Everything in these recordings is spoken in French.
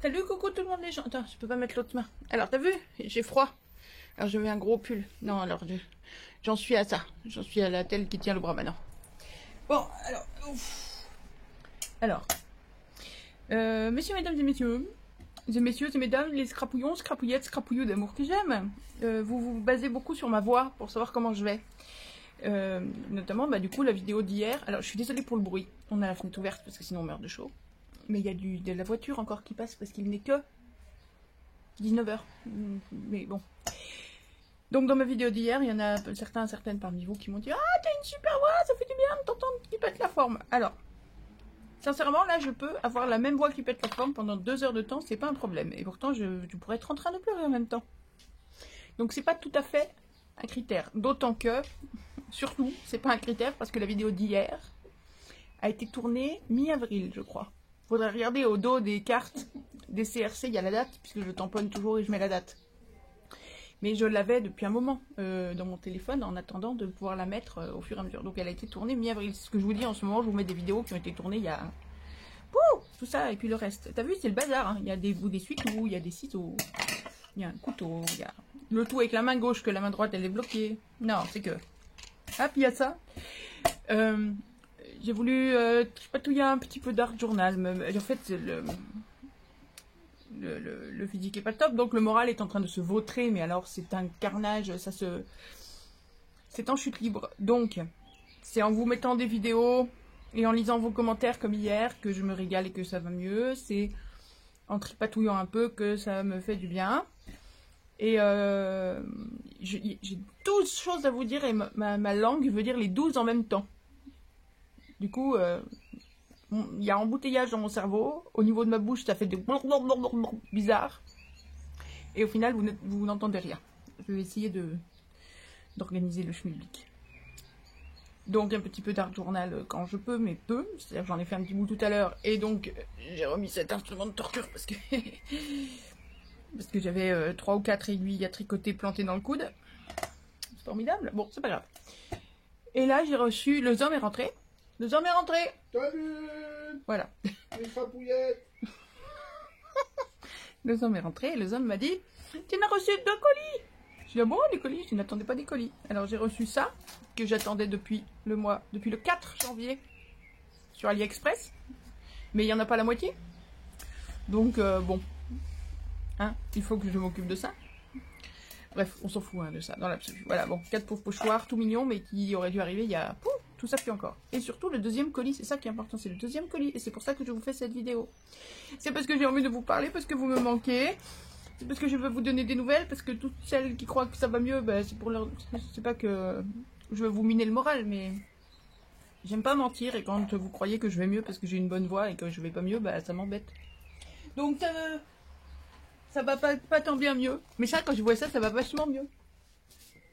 Salut, coucou tout le monde les gens. Attends, je peux pas mettre l'autre main. Alors, t'as vu? J'ai froid. Alors, je mets un gros pull. Non, alors, j'en suis à ça. J'en suis à la telle qui tient le bras maintenant. Bon, alors, ouf. Alors, messieurs, mesdames et messieurs et mesdames, les scrapouillons, scrapouillettes, scrapouilleux d'amour que j'aime, vous vous basez beaucoup sur ma voix pour savoir comment je vais. Notamment, bah, du coup, la vidéo d'hier. Alors, je suis désolée pour le bruit. On a la fenêtre ouverte parce que sinon on meurt de chaud. Mais il y a de la voiture encore qui passe parce qu'il n'est que 19 h. Mais bon. Donc, dans ma vidéo d'hier, il y en a certaines parmi vous qui m'ont dit: ah, t'as une super voix, ça fait du bien de t'entendre qui pète la forme. Alors, sincèrement, là, je peux avoir la même voix qui pète la forme pendant 2 heures de temps, c'est pas un problème. Et pourtant, je pourrais être en train de pleurer en même temps. Donc, c'est pas tout à fait un critère. D'autant que, surtout, c'est pas un critère parce que la vidéo d'hier a été tournée mi-avril, je crois. Faudrait regarder au dos des cartes des CRC, il y a la date, puisque je tamponne toujours et je mets la date. Mais je l'avais depuis un moment dans mon téléphone en attendant de pouvoir la mettre au fur et à mesure. Donc elle a été tournée mi-avril. C'est ce que je vous dis en ce moment, je vous mets des vidéos qui ont été tournées il y a... Pouh, tout ça et puis le reste. T'as vu, c'est le bazar, hein. Il y a des bouts d'essuie-tout, il y a des ciseaux, il y a un couteau, il y a le tout avec la main gauche que la main droite elle est bloquée. Non, c'est que... Ah, puis il y a ça. J'ai voulu patouiller un petit peu d'art journal. En fait, le physique est pas top, donc le moral est en train de se vautrer, mais alors c'est un carnage, c'est en chute libre. Donc, c'est en vous mettant des vidéos et en lisant vos commentaires comme hier que je me régale et que ça va mieux. C'est en tripatouillant un peu que ça me fait du bien. Et j'ai 12 choses à vous dire et ma langue veut dire les 12 en même temps. Du coup, il y a embouteillage dans mon cerveau. Au niveau de ma bouche, ça fait des bizarre. Et au final, vous n'entendez rien. Je vais essayer d'organiser le schmilblick. Donc, un petit peu d'art journal quand je peux, mais peu. C'est-à-dire j'en ai fait un petit bout tout à l'heure. Et donc, j'ai remis cet instrument de torture parce que... parce que j'avais 3 ou 4 aiguilles à tricoter plantées dans le coude. C'est formidable. Bon, c'est pas grave. Et là, j'ai reçu... Le ZOM est rentré. Le ZOM est rentré. Salut. Voilà. Les crapouillettes. Le ZOM est rentré et le ZOM m'a dit: tu n'as reçu 2 colis. J'ai dit: ah bon, des colis? Je n'attendais pas des colis. Alors j'ai reçu ça, que j'attendais depuis le 4 janvier sur AliExpress. Mais il n'y en a pas la moitié. Donc bon. Hein, il faut que je m'occupe de ça. Bref, on s'en fout hein, de ça, dans l'absolu. Voilà, bon, 4 pauvres pochoirs, tout mignons, mais qui auraient dû arriver il y a... Pouf, tout ça puis encore. Et surtout, le deuxième colis, c'est ça qui est important, c'est le deuxième colis. Et c'est pour ça que je vous fais cette vidéo. C'est parce que j'ai envie de vous parler, parce que vous me manquez. C'est parce que je veux vous donner des nouvelles, parce que toutes celles qui croient que ça va mieux, ben, c'est pour leur... C'est pas que je veux vous miner le moral, mais... J'aime pas mentir, et quand vous croyez que je vais mieux parce que j'ai une bonne voix et que je vais pas mieux, bah ça m'embête. Donc ça va pas tant bien mieux. Mais ça, quand je vois ça, ça va vachement mieux.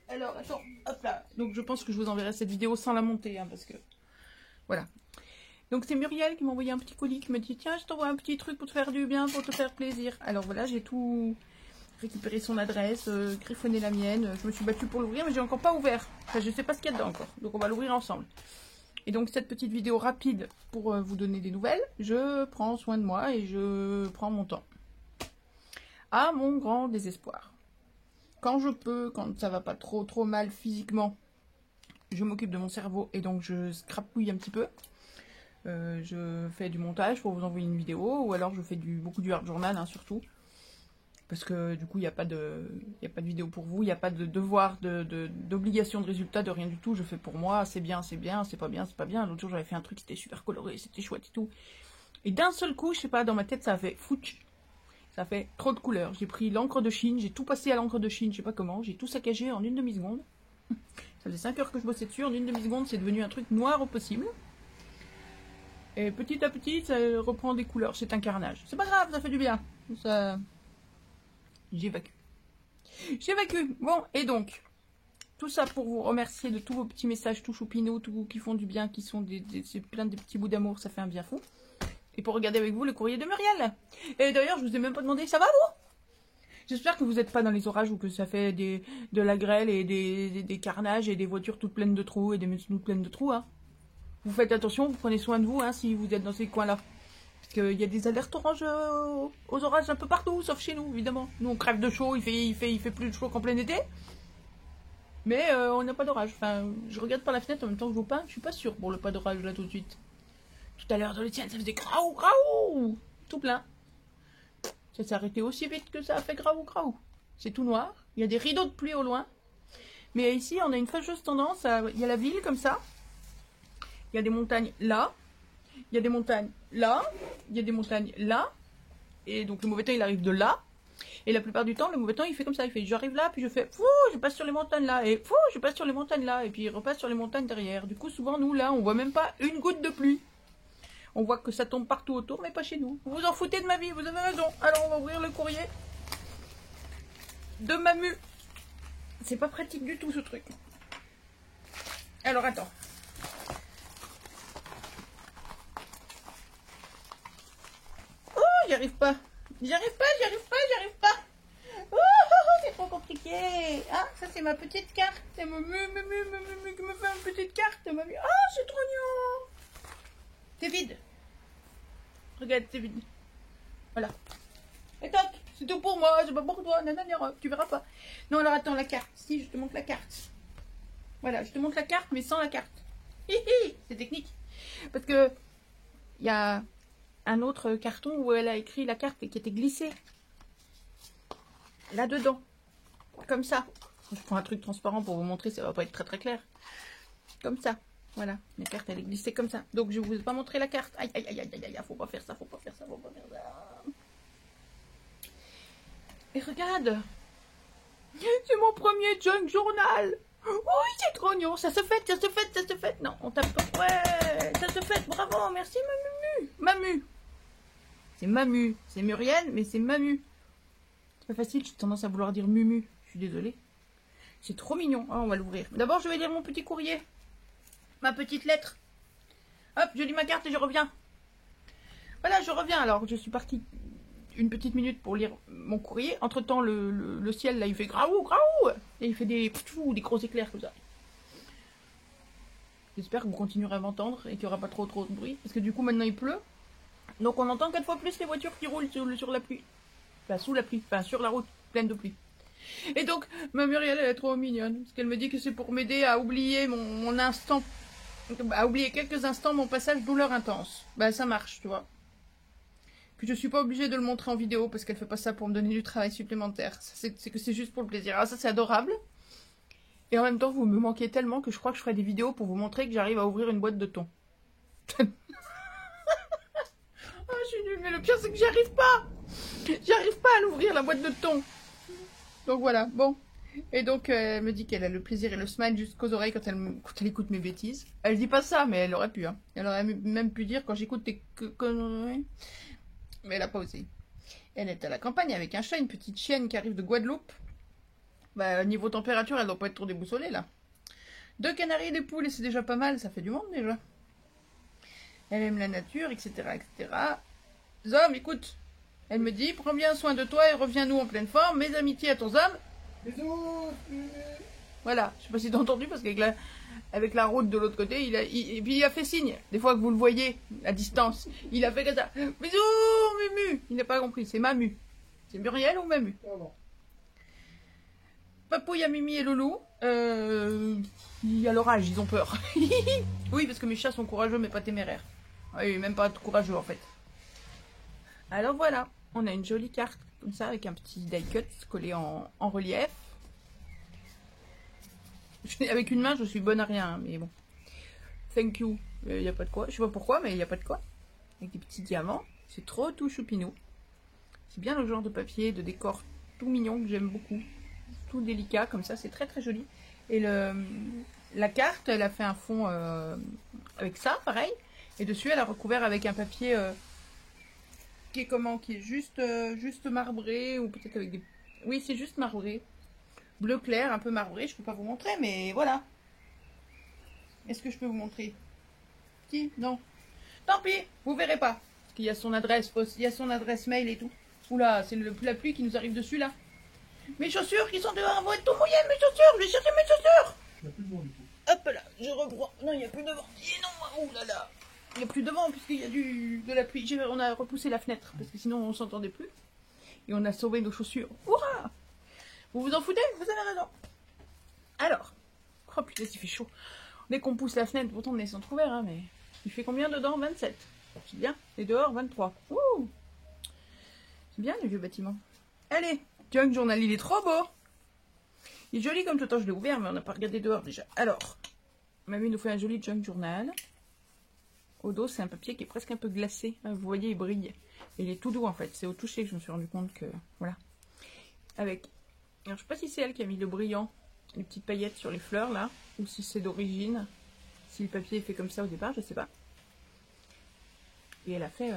Alors, attends, hop là. Donc, je pense que je vous enverrai cette vidéo sans la monter, hein, parce que... Voilà. Donc, c'est Muriel qui m'a envoyé un petit colis, qui me dit: tiens, je t'envoie un petit truc pour te faire du bien, pour te faire plaisir. Alors, voilà, j'ai tout récupéré son adresse, griffonné la mienne. Je me suis battue pour l'ouvrir, mais j'ai encore pas ouvert. Enfin, je sais pas ce qu'il y a dedans encore. Donc, on va l'ouvrir ensemble. Et donc, cette petite vidéo rapide pour vous donner des nouvelles, je prends soin de moi et je prends mon temps. À mon grand désespoir. Quand je peux, quand ça va pas trop mal physiquement, je m'occupe de mon cerveau et donc je scrapouille un petit peu. Je fais du montage pour vous envoyer une vidéo, ou alors je fais beaucoup du art journal, hein, surtout. Parce que du coup, il n'y a pas de vidéo pour vous, il n'y a pas de devoir, d'obligation de résultat, de rien du tout. Je fais pour moi, c'est bien, c'est pas bien, c'est pas bien. L'autre jour, j'avais fait un truc, c'était super coloré, c'était chouette et tout. Et d'un seul coup, je sais pas, dans ma tête, ça a fait fouch. Ça fait trop de couleurs. J'ai pris l'encre de Chine, j'ai tout passé à l'encre de Chine, je sais pas comment. J'ai tout saccagé en une demi-seconde. Ça faisait 5 heures que je bossais dessus, en une demi-seconde, c'est devenu un truc noir au possible. Et petit à petit, ça reprend des couleurs. C'est un carnage. C'est pas grave, ça fait du bien. Ça... J'évacue. J'évacue. Bon, et donc, tout ça pour vous remercier de tous vos petits messages tout choupinous, tout qui font du bien, qui sont plein de petits bouts d'amour, ça fait un bien fou. Et pour regarder avec vous le courrier de Muriel. Et d'ailleurs, je vous ai même pas demandé, ça va vous? J'espère que vous n'êtes pas dans les orages ou que ça fait de la grêle et des carnages et des voitures toutes pleines de trous et des maisons toutes pleines de trous. Hein. Vous faites attention, vous prenez soin de vous hein, si vous êtes dans ces coins-là. qu'il y a des alertes oranges aux orages un peu partout, sauf chez nous, évidemment. Nous, on crève de chaud, il fait plus de chaud qu'en plein été. Mais on n'a pas d'orage. Enfin, je regarde par la fenêtre en même temps que je vous peins, je suis pas sûre pour le pas d'orage là tout de suite. Tout à l'heure dans le tien, ça faisait graou, graou, tout plein. Ça s'est arrêté aussi vite que ça a fait graou, graou. C'est tout noir, il y a des rideaux de pluie au loin. Mais ici, on a une fâcheuse tendance il y a la ville comme ça. Il y a des montagnes là. Il y a des montagnes là. Il y a des montagnes là. Et donc le mauvais temps, il arrive de là. Et la plupart du temps, le mauvais temps, il fait comme ça. Il fait, j'arrive là, puis je fais, fou, je passe sur les montagnes là. Et fou, je passe sur les montagnes là. Et puis il repasse sur les montagnes derrière. Du coup, souvent, nous, là, on voit même pas une goutte de pluie. On voit que ça tombe partout autour, mais pas chez nous. Vous vous en foutez de ma vie, vous avez raison. Alors, on va ouvrir le courrier de Mamu. C'est pas pratique du tout, ce truc. Alors, attends. Oh, j'y arrive pas. J'y arrive pas, j'y arrive pas, j'y arrive pas. Oh, c'est trop compliqué. Ah, ça, c'est ma petite carte. C'est Mamu qui me fait une petite carte. Mamu. Oh, c'est trop mignon. C'est vide. Regarde, c'est vide. Voilà. Et toc, c'est tout pour moi, c'est pas pour toi. Nanana, tu verras pas. Non, alors attends, la carte. Si, je te montre la carte. Voilà, je te montre la carte, mais sans la carte. C'est technique. Parce que il y a un autre carton où elle a écrit la carte qui était glissée. Là-dedans. Comme ça. Je prends un truc transparent pour vous montrer, ça va pas être très très clair. Comme ça. Voilà, la carte elle est glissée comme ça. Donc je vous ai pas montré la carte. Aïe aïe aïe aïe aïe aïe, faut pas faire ça, faut pas faire ça, faut pas faire ça. Et regarde, c'est mon premier junk journal. Oui, c'est trop mignon, ça se fait, ça se fait, ça se fait. Non, on tape pas. Ouais, ça se fait, bravo, merci Mamu. Mamu. C'est Mamu, c'est Muriel, mais c'est Mamu. C'est pas facile, j'ai tendance à vouloir dire Mumu. Je suis désolée. C'est trop mignon. Ah, on va l'ouvrir. D'abord, je vais lire mon petit courrier. Ma petite lettre. Hop, je lis ma carte et je reviens. Voilà, je reviens. Alors, je suis partie une petite minute pour lire mon courrier. Entre-temps, le ciel, là, il fait graou, graou. Et il fait des gros éclairs comme ça. J'espère que vous continuerez à m'entendre et qu'il n'y aura pas trop de bruit. Parce que du coup, maintenant, il pleut. Donc, on entend 4 fois plus les voitures qui roulent sur la pluie. Enfin, sous la pluie. Enfin, sur la route pleine de pluie. Et donc, ma Muriel, elle est trop mignonne. Parce qu'elle me dit que c'est pour m'aider à oublier mon instant. À oublier quelques instants mon passage douleur intense. Bah ça marche, tu vois. Puis je suis pas obligée de le montrer en vidéo parce qu'elle fait pas ça pour me donner du travail supplémentaire. C'est que c'est juste pour le plaisir. Ah ça c'est adorable. Et en même temps vous me manquez tellement que je crois que je ferai des vidéos pour vous montrer que j'arrive à ouvrir une boîte de thon. Ah je suis nulle, mais le pire c'est que j'y arrive pas. J'arrive pas à l'ouvrir la boîte de thon. Donc voilà, bon. Et donc, elle me dit qu'elle a le plaisir et le smile jusqu'aux oreilles quand elle écoute mes bêtises. Elle dit pas ça, mais elle aurait pu. Hein. Elle aurait même pu dire quand j'écoute tes conneries. Mais elle a pas osé. Elle est à la campagne avec un chat, une petite chienne qui arrive de Guadeloupe. Bah, niveau température, elle doit pas être trop déboussolée, là. 2 canaris et des poules, et c'est déjà pas mal, ça fait du monde, déjà. Elle aime la nature, etc., etc. Zom, écoute. Elle me dit, prends bien soin de toi et reviens-nous en pleine forme. Mes amitiés à ton Zom. Bisous. Voilà, je sais pas si t'as entendu parce qu'avec la route de l'autre côté, et puis il a fait signe, des fois que vous le voyez à distance, il a fait comme ça. Bisous, Mumu. Il n'a pas compris, c'est Mamu. C'est Muriel ou Mamu? Pardon. Papouille à Mimi et Loulou. Il y a l'orage, ils ont peur. Oui, parce que mes chats sont courageux mais pas téméraires. Oui, même pas courageux en fait. Alors voilà, on a une jolie carte comme ça avec un petit die cut collé en relief. Avec une main, je suis bonne à rien, mais bon. Thank you. Il n'y a pas de quoi. Je sais pas pourquoi, mais il n'y a pas de quoi. Avec des petits diamants. C'est trop tout choupinou. C'est bien le genre de papier, de décor tout mignon que j'aime beaucoup. Tout délicat, comme ça, c'est très très joli. Et la carte, elle a fait un fond avec ça, pareil. Et dessus, elle a recouvert avec un papier qui est comment? Qui est juste marbré, ou peut-être avec des... Oui, c'est juste marbré. Bleu clair, un peu marbré, je peux pas vous montrer, mais voilà. Est-ce que je peux vous montrer? Si? Non. Tant pis, vous verrez pas. Parce qu'il y a son adresse, il y a son adresse mail et tout. Oula, c'est la pluie qui nous arrive dessus là. Mes chaussures qui sont dehors vont être tout mouillées, mes chaussures, je vais chercher mes chaussures. Il n'y a plus de vent du coup. Hop là, je reprends. Non, il n'y a plus de vent. Et non, oulala. Il n'y a plus de vent puisqu'il y a de la pluie. On a repoussé la fenêtre parce que sinon on s'entendait plus. Et on a sauvé nos chaussures. Hurrah! Vous vous en foutez? Vous avez raison. Alors. Oh putain, il fait chaud. Dès qu'on pousse la fenêtre, pourtant on est sans ouvert, hein, mais... Il fait combien dedans? 27. C'est bien. Et dehors, 23. Ouh! C'est bien le vieux bâtiment. Allez, Junk Journal, il est trop beau. Il est joli comme tout le temps, je l'ai ouvert, mais on n'a pas regardé dehors déjà. Alors, mamie nous fait un joli Junk Journal. Au dos, c'est un papier qui est presque un peu glacé. Vous voyez, il brille. Et il est tout doux en fait. C'est au toucher que je me suis rendu compte que... Voilà. Avec... Alors, je sais pas si c'est elle qui a mis le brillant, les petites paillettes sur les fleurs là, ou si c'est d'origine. Si le papier est fait comme ça au départ, je sais pas. Et elle a fait...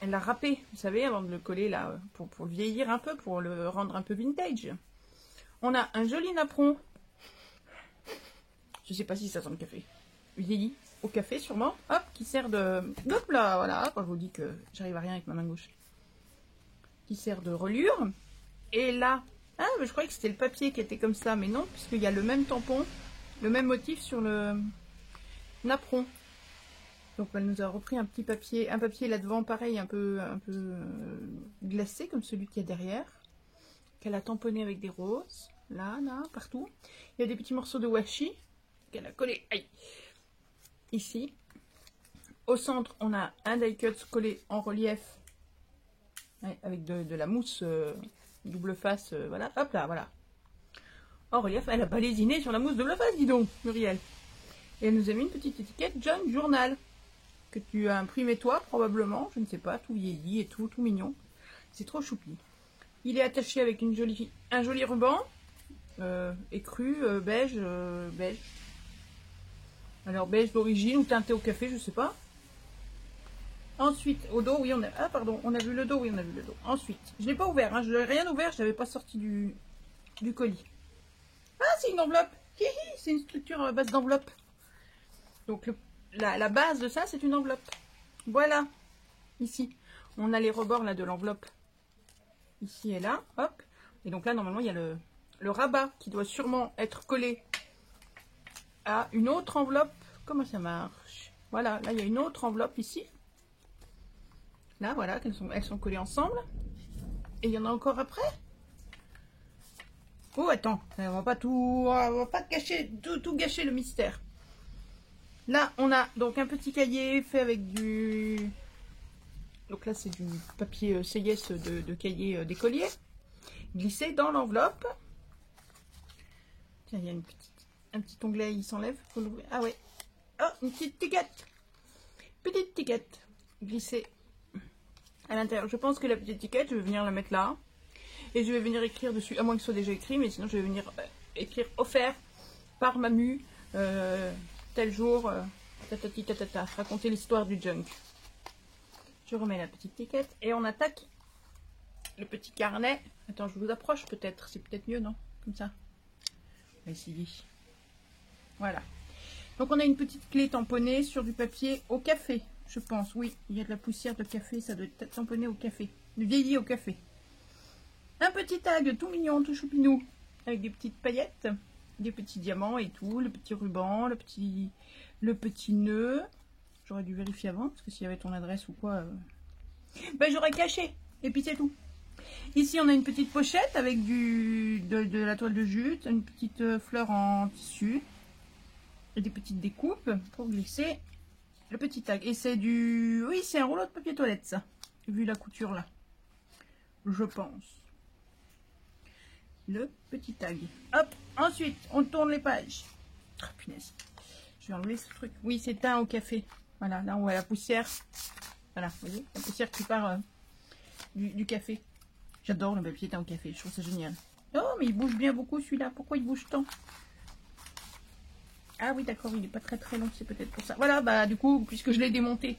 Elle l'a râpé, vous savez, avant de le coller là, pour le vieillir un peu, pour le rendre un peu vintage. On a un joli napperon. Je sais pas si ça sent le café. Vieilli au café sûrement. Hop, qui sert de... Hop là, voilà, quand je vous dis que j'arrive à rien avec ma main gauche. Qui sert de reliure. Et là... Ah, mais je croyais que c'était le papier qui était comme ça, mais non, puisqu'il y a le même tampon, le même motif sur le napperon. Donc elle nous a repris un papier là devant, pareil, un peu glacé, comme celui qu'il y a derrière. Qu'elle a tamponné avec des roses, là, partout. Il y a des petits morceaux de washi qu'elle a collé, aïe, ici. Au centre, on a un die cut collé en relief, ouais, avec de la mousse double face, voilà, hop là, voilà. En relief, elle a pas lésiné sur la mousse double face, dis donc, Muriel. Et elle nous a mis une petite étiquette Junk Journal, que tu as imprimé toi, probablement, je ne sais pas, tout vieilli et tout mignon. C'est trop choupi. Il est attaché avec un joli ruban, écru, beige, beige. Alors beige d'origine ou teinté au café, je sais pas. Ensuite, au dos, oui, on a... Ah, pardon, on a vu le dos, oui, on a vu le dos. Ensuite, je n'ai pas ouvert, hein, je n'ai rien ouvert, je n'avais pas sorti du colis. Ah, c'est une enveloppe. C'est une structure à base d'enveloppe. Donc, la base de ça, c'est une enveloppe. Voilà. Ici, on a les rebords là de l'enveloppe. Ici et là, hop. Et donc là, normalement, il y a le rabat qui doit sûrement être collé à une autre enveloppe. Comment ça marche? Voilà, là, il y a une autre enveloppe ici. Là, voilà, elles sont collées ensemble. Et il y en a encore après. Oh, attends, on va pas tout gâcher le mystère. Là, on a donc un petit cahier fait avec du... Donc là, c'est du papier CIS de cahier d'écolier. Glissé dans l'enveloppe. Tiens, il y a un petit onglet, il s'enlève. Ah ouais. Oh, une petite tiquette. Petite tiquette. Glissée à l'intérieur. Je pense que la petite étiquette, je vais venir la mettre là. Et je vais venir écrire dessus, à moins que ce soit déjà écrit, mais sinon je vais venir écrire offert par Mamu, tel jour, tatati tatata, raconter l'histoire du junk. Je remets la petite étiquette et on attaque le petit carnet. Attends, je vous approche peut-être, c'est peut-être mieux, non? Comme ça. On va essayer. Voilà. Donc on a une petite clé tamponnée sur du papier au café. Je pense, oui, il y a de la poussière de café, ça doit être tamponné au café, du vieilli au café. Un petit tag tout mignon, tout choupinou, avec des petites paillettes, des petits diamants et tout, le petit ruban, le petit nœud. J'aurais dû vérifier avant, parce que s'il y avait ton adresse ou quoi, ben j'aurais caché, et puis c'est tout. Ici, on a une petite pochette avec de la toile de jute, une petite fleur en tissu, et des petites découpes pour glisser le petit tag. Et c'est du... Oui, c'est un rouleau de papier toilette, ça. Vu la couture, là. Je pense. Le petit tag. Hop, ensuite, on tourne les pages. Oh, punaise. Je vais enlever ce truc. Oui, c'est teint au café. Voilà, là, on voit la poussière. Voilà, vous voyez, la poussière qui part du café. J'adore le papier teint au café. Je trouve ça génial. Oh, mais il bouge bien beaucoup, celui-là. Pourquoi il bouge tant? Ah oui, d'accord, il n'est pas très long, c'est peut-être pour ça. Voilà, bah du coup, puisque je l'ai démonté,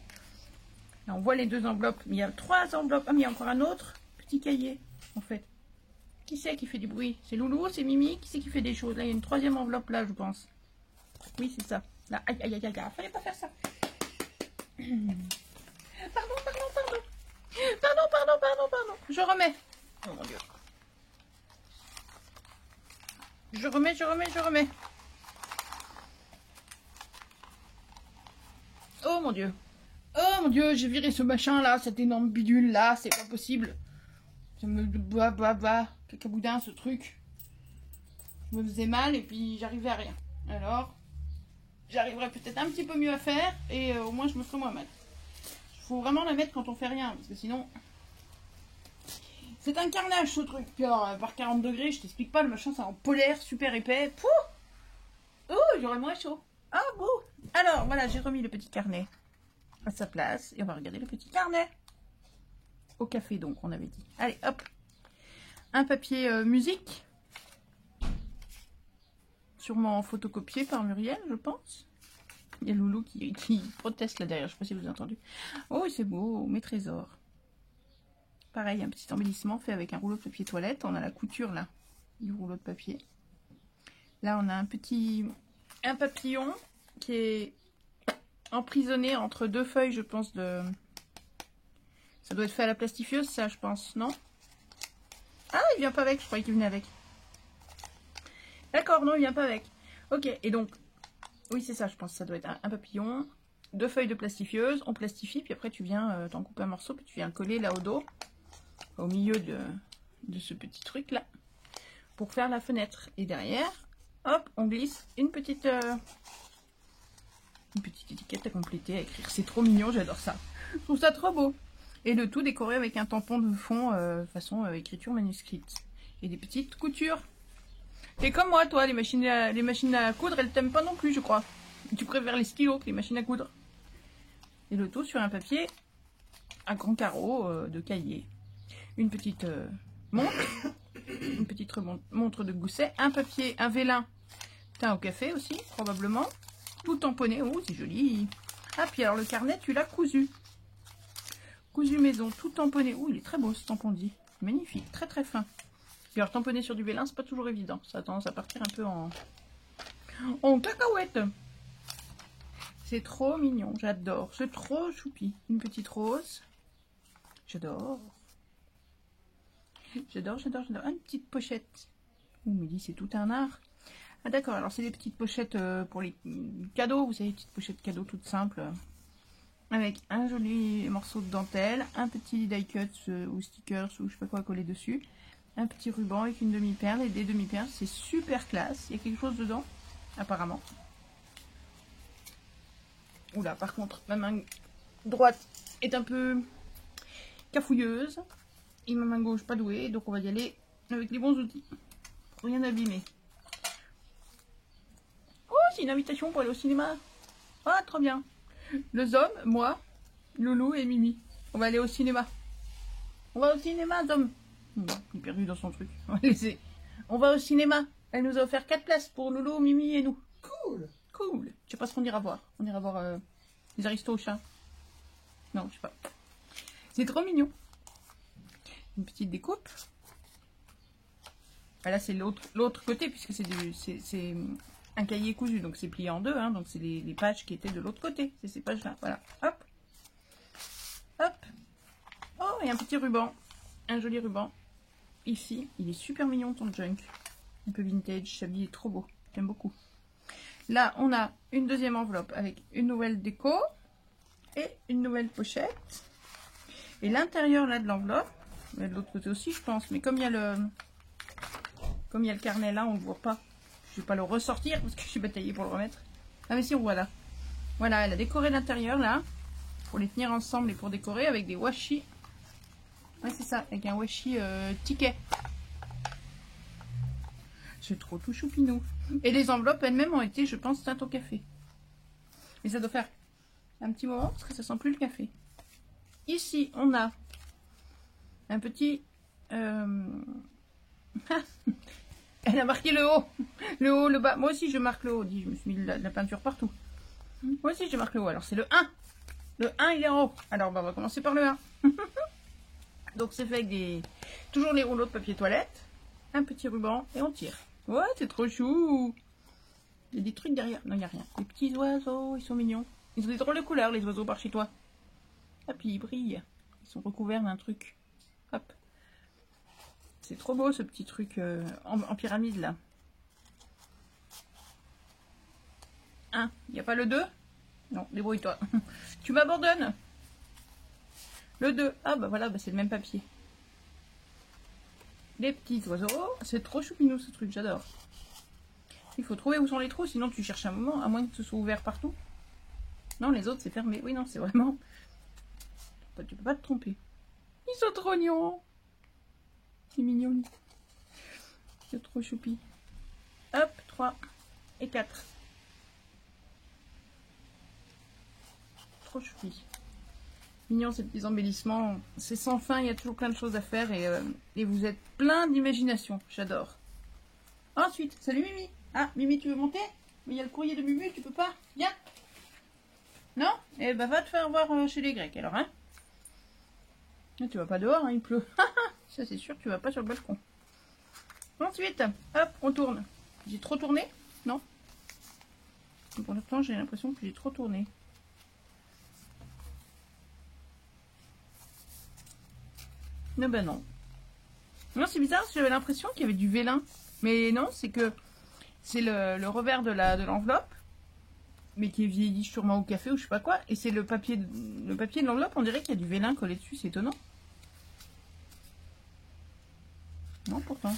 là, on voit les deux enveloppes. Mais il y a 3 enveloppes. Ah, mais il y a encore un autre petit cahier, en fait. Qui c'est qui fait du bruit? C'est Loulou, c'est Mimi? Qui c'est qui fait des choses? Là, il y a une 3e enveloppe, là, je pense. Oui, c'est ça. Là, aïe, aïe, aïe, aïe, fallait pas faire ça. Pardon. Je remets. Oh mon Dieu. Je remets. Oh mon dieu. Oh mon dieu, j'ai viré ce machin là, cette énorme bidule là, c'est pas possible. Ça me cacaboudin ce truc. Je me faisais mal et puis j'arrivais à rien. Alors, j'arriverai peut-être un petit peu mieux à faire et au moins je me ferai moins mal. Il faut vraiment la mettre quand on fait rien parce que sinon... C'est un carnage ce truc. Puis alors, par 40 degrés, je t'explique pas, le machin c'est en polaire, super épais. Pouh, oh, j'aurais moins chaud. Ah bon. Alors voilà, j'ai remis le petit carnet à sa place et on va regarder le petit carnet. Au café donc, on avait dit. Allez, hop. Un papier musique. Sûrement photocopié par Muriel, je pense. Il y a Loulou qui proteste là derrière, je sais pas si vous avez entendu. Oh, c'est beau, mes trésors. Pareil, un petit embellissement fait avec un rouleau de papier toilette. On a la couture là, du rouleau de papier. Là, on a un papillon qui est emprisonné entre deux feuilles, je pense, de... Ça doit être fait à la plastifieuse, ça, je pense, non? Ah, il vient pas avec, je croyais qu'il venait avec. D'accord, non, il vient pas avec. Ok, et donc, oui, c'est ça, je pense, ça doit être un papillon, deux feuilles de plastifieuse, on plastifie, puis après tu viens t'en couper un morceau, puis tu viens coller là au dos, au milieu de ce petit truc là, pour faire la fenêtre. Et derrière, hop, on glisse une petite étiquette à compléter, à écrire. C'est trop mignon, j'adore ça. Je trouve ça trop beau. Et le tout décoré avec un tampon de fond façon écriture manuscrite. Et des petites coutures. T'es comme moi, toi, les machines à coudre, elles t'aiment pas non plus, je crois. Tu préfères les stylos que les machines à coudre. Et le tout sur un papier à grands carreaux de cahier. Une petite montre. Une petite montre de gousset. Un papier, un vélin teint au café aussi, probablement. Tout tamponné. Oh, c'est joli. Ah, puis alors le carnet, tu l'as cousu. Cousu maison, tout tamponné. Oh, il est très beau ce tampon-dit. Magnifique, très très fin. Puis alors tamponner sur du vélin, c'est pas toujours évident. Ça a tendance à partir un peu en cacahuète. C'est trop mignon, j'adore. C'est trop choupi. Une petite rose. J'adore. J'adore, j'adore, j'adore. Une petite pochette. Oh, mais dis, c'est tout un art. Ah d'accord, alors c'est des petites pochettes pour les cadeaux. Vous savez, petites pochettes cadeaux toutes simples. Avec un joli morceau de dentelle, un petit die cut ou stickers ou je sais pas quoi coller dessus. Un petit ruban avec une demi-perle et des demi-perles. C'est super classe. Il y a quelque chose dedans, apparemment. Oula, par contre, ma main droite est un peu cafouilleuse. Et ma main gauche pas douée. Donc on va y aller avec les bons outils. Pour rien abîmer. Oh, c'est une invitation pour aller au cinéma. Ah, trop bien. Le Zom, moi, Loulou et Mimi. On va aller au cinéma. On va au cinéma, Zom. Il est perdu dans son truc. On va laisser. On va au cinéma. Elle nous a offert 4 places pour Loulou, Mimi et nous. Cool. Cool. Je sais pas ce qu'on ira voir. On ira voir les aristos au chat. Non, je sais pas. C'est trop mignon. Une petite découpe. Ah, là, c'est l'autre côté, puisque c'est un cahier cousu. Donc, c'est plié en deux. Hein, donc, c'est les pages qui étaient de l'autre côté. C'est ces pages-là. Voilà. Hop. Hop. Oh, et un petit ruban. Un joli ruban. Ici. Il est super mignon, ton junk. Un peu vintage. Chablis est trop beau. J'aime beaucoup. Là, on a une deuxième enveloppe avec une nouvelle déco. Et une nouvelle pochette. Et l'intérieur, là, de l'enveloppe. De l'autre côté aussi, je pense. Mais comme il y a le carnet là, on ne le voit pas. Je vais pas le ressortir parce que je suis bataillée pour le remettre. Ah mais si, on voit là. Voilà, elle a décoré l'intérieur là. Pour les tenir ensemble et pour décorer avec des washi. Ouais, c'est ça, avec un washi ticket. C'est trop tout choupinou. Et les enveloppes elles-mêmes ont été, je pense, teintes au café. Mais ça doit faire un petit moment parce que ça sent plus le café. Ici, on a un petit... Elle a marqué le haut. Le haut, le bas. Moi aussi, je marque le haut. Je me suis mis de la peinture partout. Moi aussi, je marque le haut. Alors, c'est le 1. Le 1, il est en haut. Alors, on va commencer par le 1. Donc, c'est fait avec toujours les rouleaux de papier toilette. Un petit ruban et on tire. Ouais, c'est trop chou. Il y a des trucs derrière. Non, il n'y a rien. Des petits oiseaux, ils sont mignons. Ils ont des drôles de couleurs, les oiseaux, par chez toi. Ah, puis ils brillent. Ils sont recouverts d'un truc. Hop. C'est trop beau ce petit truc en pyramide là. 1. Il n'y a pas le 2? Non, débrouille-toi. Tu m'abandonnes. Le 2. Ah bah voilà, bah c'est le même papier. Les petits oiseaux. C'est trop choupinou ce truc, j'adore. Il faut trouver où sont les trous, sinon tu cherches un moment, à moins que ce soit ouvert partout. Non, les autres c'est fermé. Oui, non, c'est vraiment... Tu peux pas te tromper. Ils sont trop mignons. C'est mignon. C'est trop choupi. Hop, 3 et 4. Trop choupi. Mignon ces petits embellissements. C'est sans fin, il y a toujours plein de choses à faire et vous êtes plein d'imagination. J'adore. Ensuite, salut Mimi. Ah, Mimi, tu veux monter? Mais il y a le courrier de Mumu, tu peux pas? Viens. Non? Eh ben, va te faire voir chez les Grecs alors, hein? Tu vas pas dehors, hein, il pleut. Ça, c'est sûr, tu vas pas sur le balcon. Ensuite, hop, on tourne. J'ai trop tourné? Non? Pour l'instant, j'ai l'impression que j'ai trop tourné. Non, ben non. Non, c'est bizarre, j'avais l'impression qu'il y avait du vélin. Mais non, c'est que c'est le revers de l'enveloppe, mais qui est vieilli sûrement au café ou je sais pas quoi. Et c'est le papier de l'enveloppe, on dirait qu'il y a du vélin collé dessus, c'est étonnant. Non, pourtant.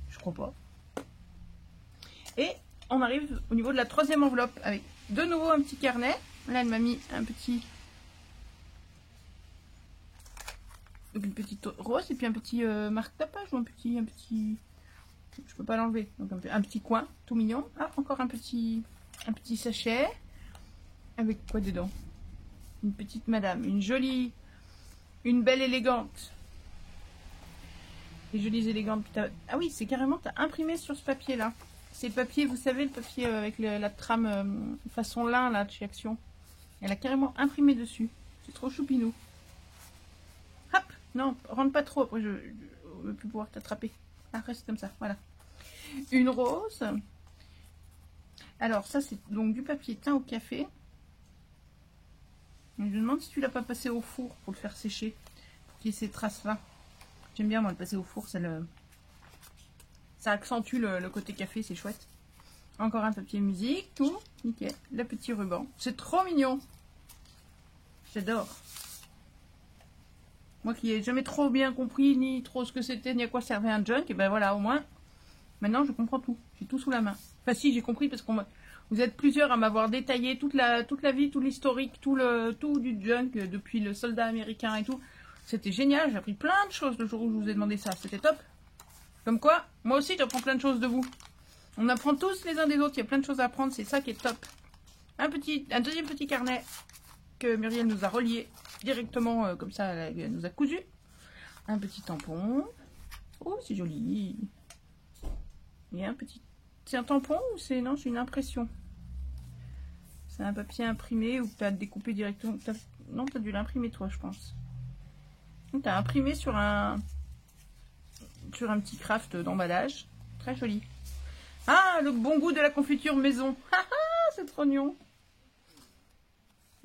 Je crois pas. Et on arrive au niveau de la troisième enveloppe avec de nouveau un petit carnet. Là, elle m'a mis une petite rose et puis un petit marque-tapage ou un petit... Je peux pas l'enlever. Donc un petit coin tout mignon. Ah, encore un petit sachet. Avec quoi dedans? Une petite madame. Une jolie... Une belle élégante. Les jolies élégantes. Ah oui, c'est carrément, tu as imprimé sur ce papier-là. C'est le papier, vous savez, le papier avec la trame façon lin, là, de chez Action. Elle a carrément imprimé dessus. C'est trop choupinou. Hop, non, rentre pas trop, après je ne vais plus pouvoir t'attraper. Ah, reste comme ça, voilà. Une rose. Alors, ça, c'est donc du papier teint au café. Je me demande si tu l'as pas passé au four pour le faire sécher. Pour qu'il y ait ces traces-là. J'aime bien, moi, le passer au four, ça accentue le côté café, c'est chouette. Encore un papier musique, tout, nickel. Le petit ruban. C'est trop mignon. J'adore. Moi qui n'ai jamais trop bien compris, ni trop ce que c'était, ni à quoi servait un junk, et ben voilà, au moins, maintenant je comprends tout. J'ai tout sous la main. Enfin si, j'ai compris parce qu'on vous êtes plusieurs à m'avoir détaillé toute la vie, tout l'historique, tout du junk, depuis le soldat américain et tout. C'était génial, j'ai appris plein de choses le jour où je vous ai demandé ça, c'était top. Comme quoi, moi aussi j'apprends plein de choses de vous. On apprend tous les uns des autres, il y a plein de choses à apprendre, c'est ça qui est top. Un deuxième petit carnet que Muriel nous a relié directement, comme ça, elle nous a cousu. Un petit tampon. Oh, c'est joli. Et un petit... C'est un tampon ou c'est... Non, c'est une impression. C'est un papier imprimé ou tu as découpé directement... Non, tu as dû l'imprimer toi, je pense. Tu as imprimé sur un petit craft d'emballage. Très joli. Ah, le bon goût de la confiture maison. C'est trop mignon.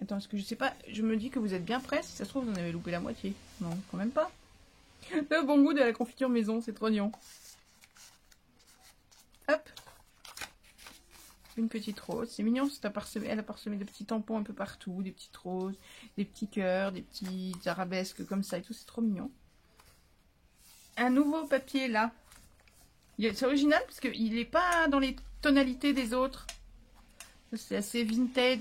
Attends, est-ce que je sais pas, je me dis que vous êtes bien prêts. Si ça se trouve, vous en avez loupé la moitié. Non, quand même pas. Le bon goût de la confiture maison, c'est trop mignon. Hop. Une petite rose. C'est mignon, elle a parsemé de petits tampons un peu partout. Des petites roses, des petits cœurs, des petites arabesques comme ça et tout. C'est trop mignon. Un nouveau papier là. C'est original parce qu'il n'est pas dans les tonalités des autres. C'est assez vintage,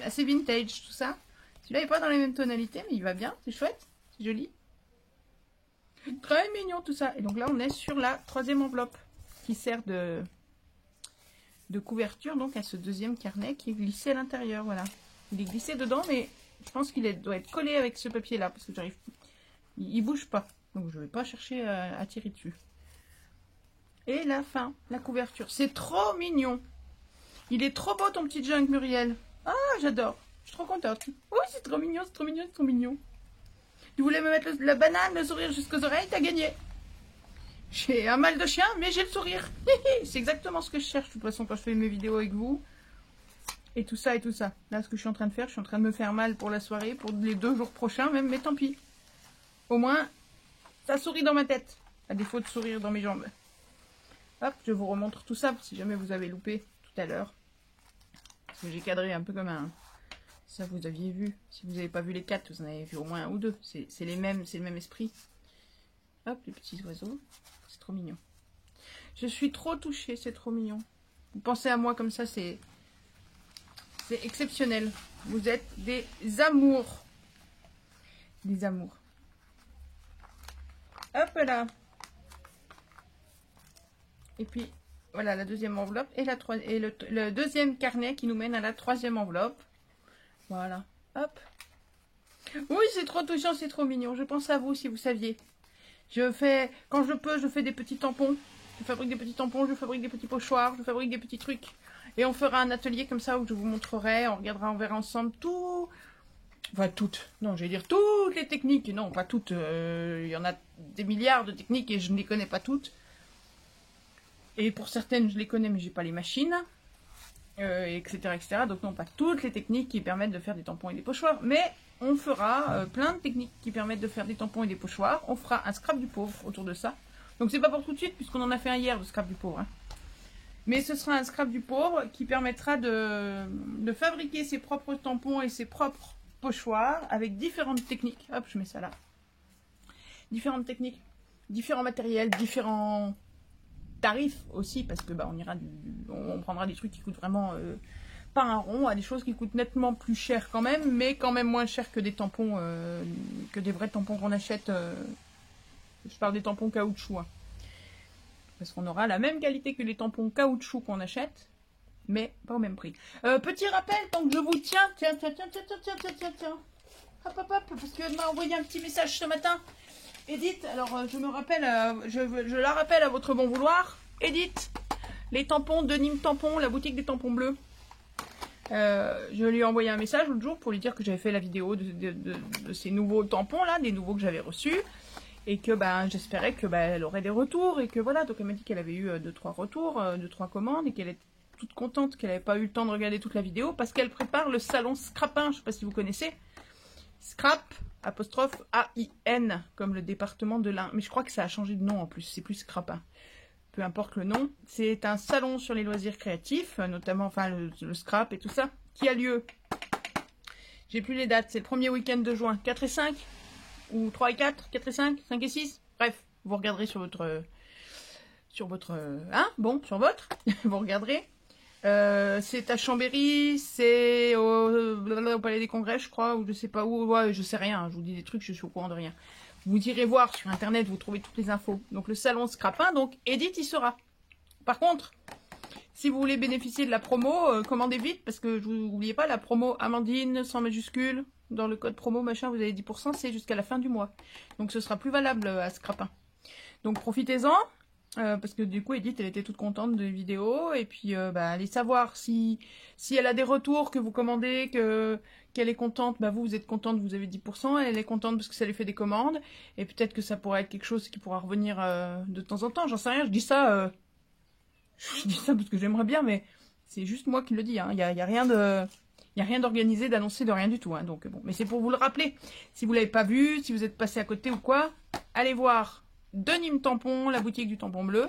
assez vintage tout ça. Celui-là n'est pas dans les mêmes tonalités, mais il va bien, c'est chouette, c'est joli. Très mignon tout ça. Et donc là, on est sur la troisième enveloppe qui sert de couverture donc à ce deuxième carnet qui est glissé à l'intérieur. Voilà. Il est glissé dedans, mais je pense qu'il doit être collé avec ce papier-là parce que j'arrive. Il bouge pas, donc je ne vais pas chercher à tirer dessus. Et la fin, la couverture. C'est trop mignon. Il est trop beau ton petit junk, Muriel. Ah, j'adore. Je suis trop contente. Oui, c'est trop mignon, c'est trop mignon, c'est trop mignon. Tu voulais me mettre la banane, le sourire jusqu'aux oreilles, t'as gagné. J'ai un mal de chien, mais j'ai le sourire. C'est exactement ce que je cherche, de toute façon, quand je fais mes vidéos avec vous. Et tout ça, et tout ça. Là, ce que je suis en train de faire, je suis en train de me faire mal pour la soirée, pour les 2 jours prochains même, mais tant pis. Au moins, ça sourit dans ma tête, à défaut de sourire dans mes jambes. Hop, je vous remontre tout ça, si jamais vous avez loupé tout à l'heure. Parce que j'ai cadré un peu comme un... Ça, vous aviez vu. Si vous n'avez pas vu les 4, vous en avez vu au moins un ou deux. C'est les mêmes, c'est le même esprit. Hop, les petits oiseaux. C'est trop mignon. Je suis trop touchée, c'est trop mignon. Vous pensez à moi comme ça, c'est exceptionnel. Vous êtes des amours. Des amours. Hop là. Et puis, voilà la deuxième enveloppe et, le deuxième carnet qui nous mène à la troisième enveloppe. Voilà. Hop. Oui, c'est trop touchant, c'est trop mignon. Je pense à vous si vous saviez. Je fais, quand je peux, je fais des petits tampons. Je fabrique des petits tampons, je fabrique des petits pochoirs, je fabrique des petits trucs. Et on fera un atelier comme ça où je vous montrerai, on regardera, on verra ensemble tout... Enfin, toutes. Non, j'allais dire toutes les techniques. Non, pas toutes. Il y en a des milliards de techniques et je ne les connais pas toutes. Et pour certaines, je les connais, mais j'ai pas les machines. Etc., etc. Donc non, pas toutes les techniques qui permettent de faire des tampons et des pochoirs. Mais on fera plein de techniques qui permettent de faire des tampons et des pochoirs. On fera un scrap du pauvre autour de ça. Donc c'est pas pour tout de suite, puisqu'on en a fait un hier de scrap du pauvre. Hein. Mais ce sera un scrap du pauvre qui permettra de fabriquer ses propres tampons et ses propres pochoirs avec différentes techniques. Hop, je mets ça là. Différentes techniques, différents matériels, différents tarifs aussi, parce que bah, on prendra des trucs qui coûtent vraiment pas un rond, à des choses qui coûtent nettement plus cher quand même, mais quand même moins cher que des tampons, que des vrais tampons qu'on achète. Je parle des tampons caoutchouc. Hein. Parce qu'on aura la même qualité que les tampons caoutchouc qu'on achète, mais pas au même prix. Petit rappel, tant que je vous tiens, tiens. Hop, parce qu'elle m'a envoyé un petit message ce matin. Edith, alors je me rappelle, je la rappelle à votre bon vouloir. Edith, les tampons de Nîmes Tampon, la boutique des tampons bleus. Je lui ai envoyé un message l'autre jour pour lui dire que j'avais fait la vidéo de ces nouveaux tampons là, des nouveaux que j'avais reçus. Et que ben, j'espérais que elle aurait des retours. Et que voilà, donc elle m'a dit qu'elle avait eu 2-3 retours, 2-3 commandes. Et qu'elle est toute contente qu'elle n'avait pas eu le temps de regarder toute la vidéo. Parce qu'elle prépare le salon Scrapin, je ne sais pas si vous connaissez. Scrap, apostrophe A-I-N, comme le département de l'Ain. Mais je crois que ça a changé de nom en plus, c'est plus Scrapin. Peu importe le nom. C'est un salon sur les loisirs créatifs, notamment enfin le scrap et tout ça, qui a lieu. J'ai plus les dates, c'est le premier week-end de juin, 4 et 5, ou 3 et 4, 4 et 5, 5 et 6. Bref, vous regarderez sur votre... sur votre... vous regarderez. C'est à Chambéry, c'est au Palais des Congrès, je crois, ou je sais pas où, ouais, je sais rien, je vous dis des trucs, je suis au courant de rien. Vous irez voir sur internet, vous trouvez toutes les infos. Donc le salon Scrapin, donc Edith y sera. Par contre, si vous voulez bénéficier de la promo, commandez vite, parce que n'oubliez pas, la promo Amandine, sans majuscule, dans le code promo, machin, vous avez 10%, c'est jusqu'à la fin du mois. Donc ce sera plus valable à Scrapin. Donc profitez-en. Parce que du coup Edith elle était toute contente de vidéos et puis allez savoir si elle a des retours que vous commandez, qu'elle est contente, vous êtes contente, vous avez 10%, elle est contente parce que ça lui fait des commandes et peut-être que ça pourrait être quelque chose qui pourra revenir de temps en temps, j'en sais rien, je dis ça parce que j'aimerais bien mais c'est juste moi qui le dis, hein. Il y a rien d'organisé, d'annoncé, de rien du tout, hein. Donc bon, mais c'est pour vous le rappeler, si vous l'avez pas vu, si vous êtes passé à côté ou quoi, allez voir de Nîmes Tampon, la boutique du tampon bleu.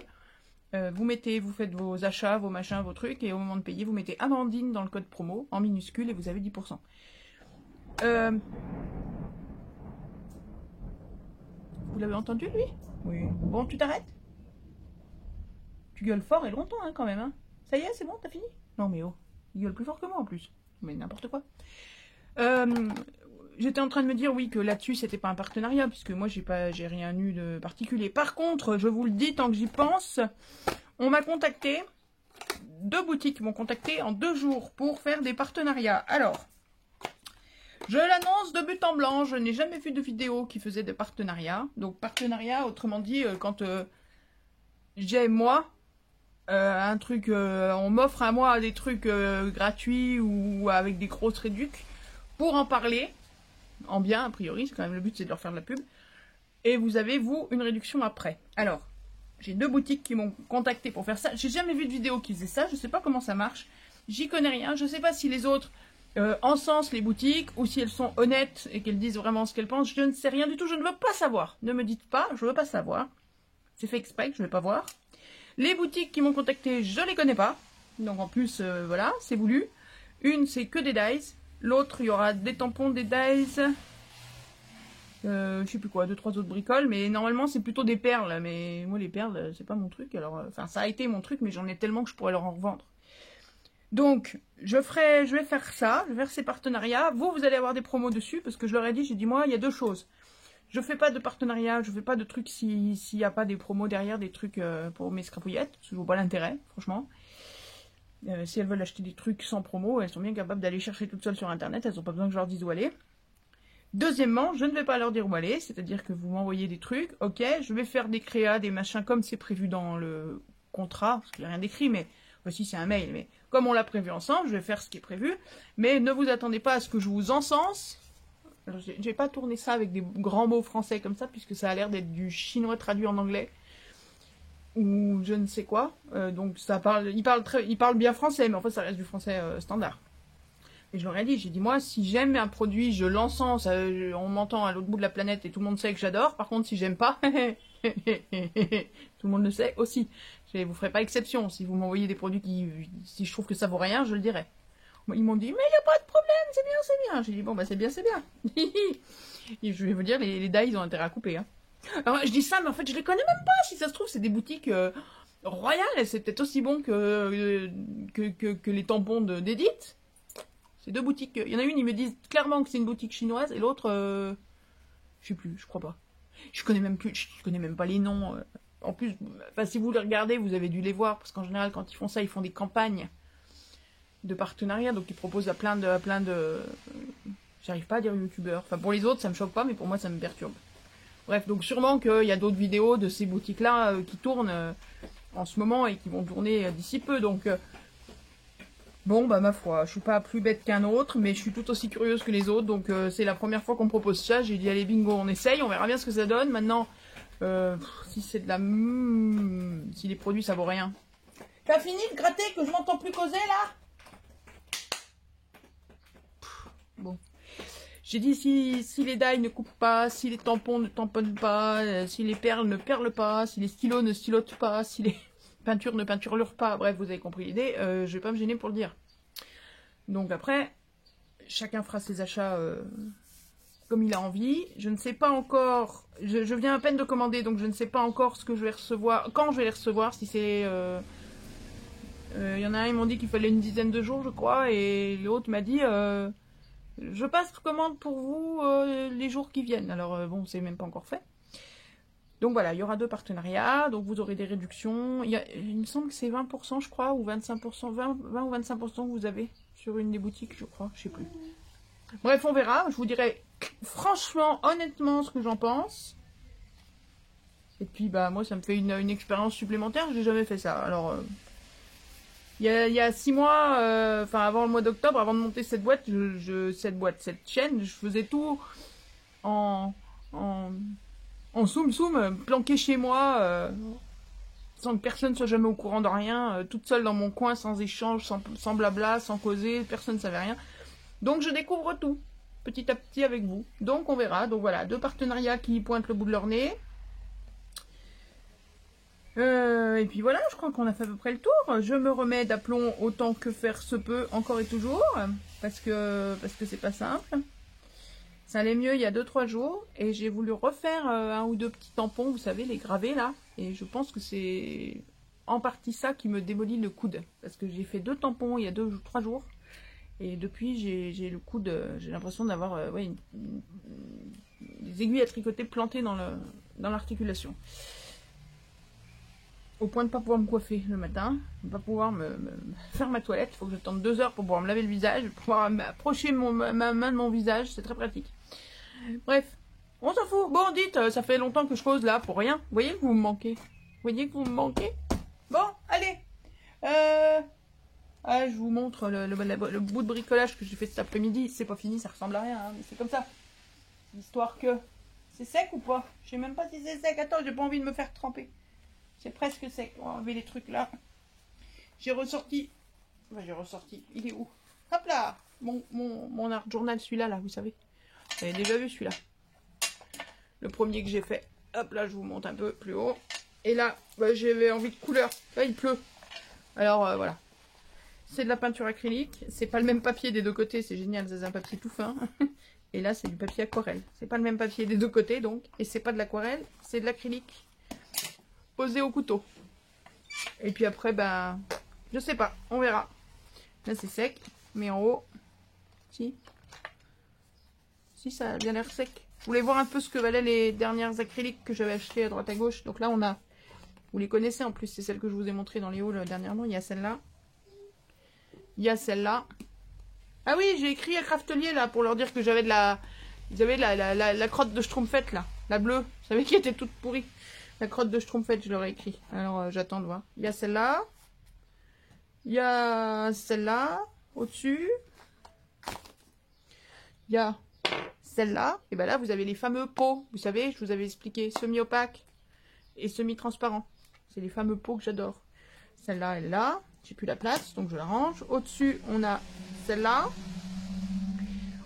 Vous faites vos achats, vos machins, vos trucs, et au moment de payer, vous mettez Amandine dans le code promo, en minuscule, et vous avez 10%. Vous l'avez entendu, lui? Oui. Bon, tu t'arrêtes? Tu gueules fort et longtemps, hein, quand même, hein. Ça y est, c'est bon, t'as fini? Non, mais oh, il gueule plus fort que moi, en plus. Mais n'importe quoi. J'étais en train de me dire, oui, que là-dessus, c'était pas un partenariat, puisque moi, j'ai rien eu de particulier. Par contre, je vous le dis, tant que j'y pense, on m'a contacté, 2 boutiques m'ont contacté en 2 jours pour faire des partenariats. Alors, je l'annonce de but en blanc, je n'ai jamais vu de vidéo qui faisait des partenariats. Donc, partenariat, autrement dit, quand j'ai, moi, un truc, on m'offre à moi des trucs gratuits ou avec des grosses réductions pour en parler. En bien, a priori, c'est quand même le but, c'est de leur faire de la pub. Et vous avez, vous, une réduction après. Alors, j'ai 2 boutiques qui m'ont contacté pour faire ça. J'ai jamais vu de vidéo qui faisait ça, je sais pas comment ça marche. J'y connais rien, je sais pas si les autres encensent les boutiques, ou si elles sont honnêtes et qu'elles disent vraiment ce qu'elles pensent. Je ne sais rien du tout, je ne veux pas savoir. Ne me dites pas, je veux pas savoir. C'est fait exprès que je ne vais pas voir. Les boutiques qui m'ont contacté, je les connais pas. Donc en plus, voilà, c'est voulu. Une, c'est que des dies. L'autre, il y aura des tampons, des dies. Je sais plus quoi, 2-3 autres bricoles. Mais normalement, c'est plutôt des perles. Mais moi, les perles, c'est pas mon truc. Alors, enfin, ça a été mon truc, mais j'en ai tellement que je pourrais leur en revendre. Donc, je vais faire ça. Je vais faire ces partenariats. Vous allez avoir des promos dessus. Parce que je leur ai dit, j'ai dit, moi, il y a deux choses. Je fais pas de partenariat, je fais pas de trucs s'il n'y a pas des promos derrière, des trucs pour mes scrapouillettes. Parce que je vois pas l'intérêt, franchement. Si elles veulent acheter des trucs sans promo, elles sont bien capables d'aller chercher toutes seules sur internet. Elles n'ont pas besoin que je leur dise où aller. Deuxièmement, je ne vais pas leur dire où aller. C'est-à-dire que vous m'envoyez des trucs. Ok, je vais faire des créas, des machins comme c'est prévu dans le contrat. Parce qu'il n'y a rien d'écrit, mais voici c'est un mail. Mais comme on l'a prévu ensemble, je vais faire ce qui est prévu. Mais ne vous attendez pas à ce que je vous encense. Alors, j'ai pas tourné ça avec des grands mots français comme ça, puisque ça a l'air d'être du chinois traduit en anglais. Ou je ne sais quoi. Donc ça parle, il parle bien français, mais en fait ça reste du français standard. Et je leur ai dit, j'ai dit moi, si j'aime un produit, je l'encense, on m'entend à l'autre bout de la planète et tout le monde sait que j'adore. Par contre, si j'aime pas, tout le monde le sait aussi. Je vous ferai pas exception. Si vous m'envoyez des produits si je trouve que ça vaut rien, je le dirai. Ils m'ont dit, mais il n'y a pas de problème, c'est bien, c'est bien. J'ai dit, bon, bah c'est bien, c'est bien. Et je vais vous dire, les dies, ils ont intérêt à couper. Hein. Alors, je dis ça, mais en fait, je les connais même pas. Si ça se trouve, c'est des boutiques royales. C'est peut-être aussi bon que les tampons d'Edith. C'est deux boutiques. Il y en a une, ils me disent clairement que c'est une boutique chinoise, et l'autre, je sais plus, je crois pas. Je connais même pas les noms. En plus, si vous les regardez, vous avez dû les voir, parce qu'en général, quand ils font ça, ils font des campagnes de partenariat, donc ils proposent à plein de j'arrive pas à dire youtubeurs, enfin pour les autres ça me choque pas, mais pour moi ça me perturbe. Bref, donc sûrement qu'il y a d'autres vidéos de ces boutiques là qui tournent en ce moment et qui vont tourner d'ici peu, donc bon bah ma foi, je suis pas plus bête qu'un autre, mais je suis tout aussi curieuse que les autres, donc c'est la première fois qu'on me propose ça. J'ai dit allez bingo, on essaye, on verra bien ce que ça donne. Maintenant si c'est de la si les produits ça vaut rien. T'as fini de gratter, que je m'entends plus causer là? Bon, j'ai dit si les dies ne coupent pas, si les tampons ne tamponnent pas, si les perles ne perlent pas, si les stylos ne stylotent pas, si les peintures ne peinturlurent pas, bref, vous avez compris l'idée, je vais pas me gêner pour le dire. Donc après, chacun fera ses achats comme il a envie. Je ne sais pas encore, je viens à peine de commander, donc je ne sais pas encore ce que je vais recevoir, quand je vais les recevoir, si c'est... y en a un, ils m'ont dit qu'il fallait une dizaine de jours, je crois, et l'autre m'a dit... je passe commande pour vous les jours qui viennent. Alors bon, c'est même pas encore fait. Donc voilà, il y aura deux partenariats. Donc vous aurez des réductions. Il me semble que c'est 20%, je crois, ou 25%, 20 ou 25% que vous avez sur une des boutiques, je crois, je sais plus. Bref, on verra. Je vous dirai franchement, honnêtement, ce que j'en pense. Et puis bah moi, ça me fait une expérience supplémentaire. J'ai jamais fait ça. Alors il y a 6 mois, avant le mois d'octobre, avant de monter cette boîte, cette chaîne, je faisais tout en soum, planqué chez moi, sans que personne soit jamais au courant de rien, toute seule dans mon coin, sans échange, sans blabla, sans causer, personne ne savait rien. Donc je découvre tout, petit à petit avec vous. Donc on verra. Donc voilà, deux partenariats qui pointent le bout de leur nez. Et puis voilà, je crois qu'on a fait à peu près le tour. Je me remets d'aplomb autant que faire se peut, encore et toujours, parce que c'est pas simple. Ça allait mieux il y a 2-3 jours, et j'ai voulu refaire un ou deux petits tampons, vous savez, les gravés là, et je pense que c'est en partie ça qui me démolit le coude, parce que j'ai fait 2 tampons il y a 2-3 jours, et depuis j'ai le coude, j'ai l'impression d'avoir des aiguilles à tricoter plantées dans l'articulation. Au point de ne pas pouvoir me coiffer le matin, de ne pas pouvoir me faire ma toilette. Il faut que j'attende 2 heures pour pouvoir me laver le visage, pour pouvoir m'approcher ma main de mon visage. C'est très pratique. Bref, on s'en fout. Bon, dites, ça fait longtemps que je pose là pour rien. Vous voyez que vous me manquez? Vous voyez que vous me manquez? Bon, allez. Je vous montre le bout de bricolage que j'ai fait cet après-midi. C'est pas fini, ça ressemble à rien, hein, mais c'est comme ça. Histoire que... C'est sec ou pas? Je sais même pas si c'est sec. Attends, j'ai pas envie de me faire tremper. C'est presque sec. On va enlever les trucs là. J'ai ressorti. Il est où? Hop là. Mon art journal, celui-là, là, vous savez. Vous avez déjà vu celui-là. Le premier que j'ai fait. Hop là, je vous monte un peu plus haut. Et là, j'avais envie de couleur. Là, il pleut. Alors, voilà. c'est de la peinture acrylique. C'est pas le même papier des deux côtés, c'est génial, c'est un papier tout fin. Et là, c'est du papier aquarelle. C'est pas le même papier des deux côtés, donc. Et c'est pas de l'aquarelle, c'est de l'acrylique. Posé au couteau. Et puis après, ben, je sais pas, on verra. Là, c'est sec, mais en haut, si, ça a bien l'air sec. Vous voulez voir un peu ce que valaient les dernières acryliques que j'avais achetées à droite à gauche. Donc là, on a, vous les connaissez en plus, c'est celle que je vous ai montrée dans les hauls dernièrement. Il y a celle-là. Il y a celle-là. Ah oui, j'ai écrit à Craftelier là pour leur dire que j'avais de la... Ils avaient la crotte de Schtroumpfette là, la bleue. Vous savez qui était toute pourrie. La crotte de Schtroumpfette, je leur ai écrit. Alors j'attends de voir. Il y a celle-là. Il y a celle-là au-dessus. Il y a celle-là. Et ben là, vous avez les fameux pots. Vous savez, je vous avais expliqué, semi-opaque et semi-transparent. C'est les fameux pots que j'adore. Celle-là, elle est là. J'ai plus la place, donc je la range. Au-dessus, on a celle-là.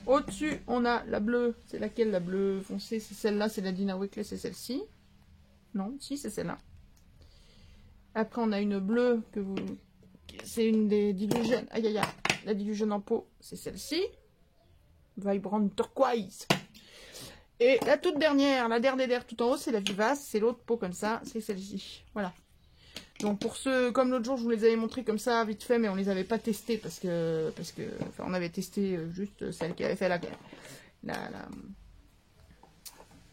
Au-dessus, on a la bleue. C'est laquelle, la bleue foncée? C'est celle-là, c'est la Dina Wakley, c'est celle-ci. Non, si, c'est celle-là. Après, on a une bleue que vous... C'est une des Dilution. Aïe, aïe, aïe. La Dilution en pot, c'est celle-ci. Vibrant Turquoise. Et la toute dernière, la dernière tout en haut, c'est la Vivace. C'est l'autre pot comme ça, c'est celle-ci. Voilà. Donc pour ceux, comme l'autre jour, je vous les avais montrés comme ça, vite fait, mais on les avait pas testés parce que enfin, on avait testé juste celle qui avait fait la